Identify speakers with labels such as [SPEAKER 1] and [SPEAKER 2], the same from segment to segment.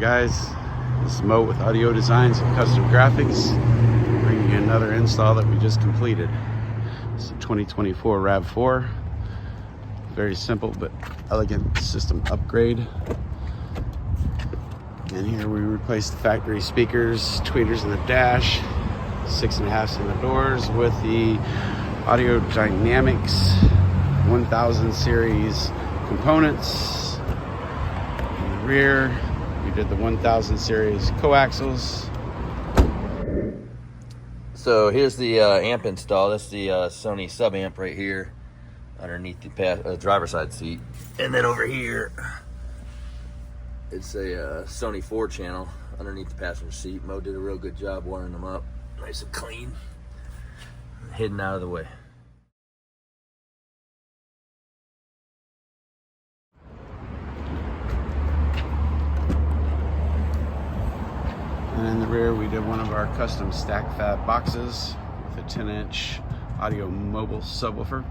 [SPEAKER 1] on, guys? This is Mo with Audio Designs and Custom Graphics, bringing you another install that we just completed. It's a 2024 RAV4. Very simple but elegant system upgrade. And here we replaced the factory speakers, tweeters in the dash, 6.5s in the doors with the Audio Dynamics 1000 series components. In the rear, we did the 1000 series coaxials.
[SPEAKER 2] So here's the amp install. That's the Sony sub amp right here underneath the driver's side seat. And then over here, it's a Sony 4 channel underneath the passenger seat. Mo did a real good job wiring them up. Nice and clean. Hidden out of the way.
[SPEAKER 1] And in the rear, we did one of our custom stack fab boxes with a 10-inch Audiomobile subwoofer.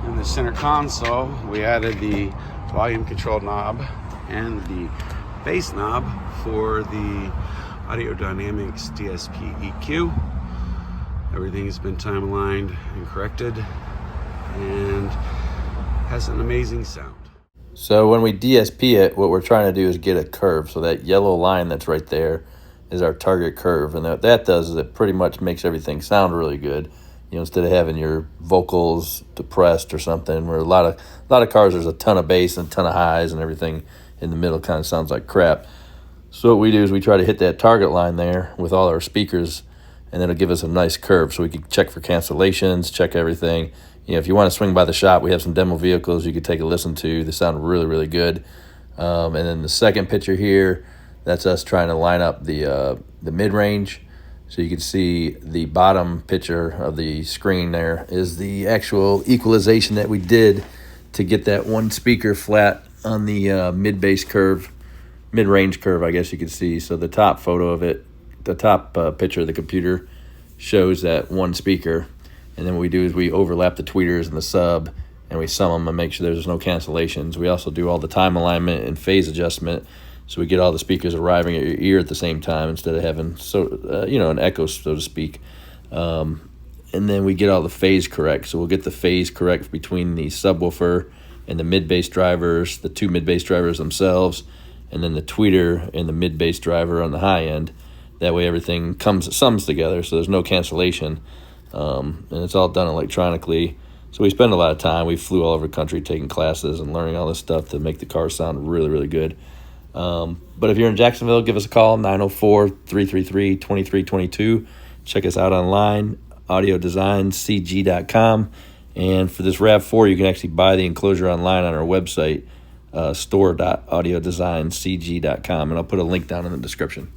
[SPEAKER 1] In the center console, we added the volume control knob and the bass knob for the Audio Dynamics DSP EQ. Everything has been time aligned and corrected and has an amazing sound.
[SPEAKER 2] So when we DSP it, what we're trying to do is get a curve. So that yellow line that's right there is our target curve. And what that does is it pretty much makes everything sound really good. You know, instead of having your vocals depressed or something, where a lot of cars there's a ton of bass and a ton of highs and everything in the middle kind of sounds like crap. So what we do is we try to hit that target line there with all our speakers, and it'll give us a nice curve so we can check for cancellations, check everything. You know, if you want to swing by the shop, we have some demo vehicles you could take a listen to. They sound really, really good. And then the second picture here, that's us trying to line up the mid-range. So you can see the bottom picture of the screen there is the actual equalization that we did to get that one speaker flat on the mid-bass curve, mid-range curve, I guess you can see. So the top photo of it, the top picture of the computer shows that one speaker. And then what we do is we overlap the tweeters and the sub, and we sum them and make sure there's no cancellations. We also do all the time alignment and phase adjustment, so we get all the speakers arriving at your ear at the same time instead of having an echo, so to speak. And then we get all the phase correct. So we'll get the phase correct between the subwoofer and the mid-bass drivers, the two mid-bass drivers themselves, and then the tweeter and the mid-bass driver on the high end. That way everything sums together, so there's no cancellation. And it's all done electronically. So we spend a lot of time. We flew all over the country taking classes and learning all this stuff to make the car sound really, really good. But if you're in Jacksonville, give us a call, 904-333-2322. Check us out online, audiodesigncg.com. And for this RAV4, you can actually buy the enclosure online on our website, store.audiodesigncg.com. And I'll put a link down in the description.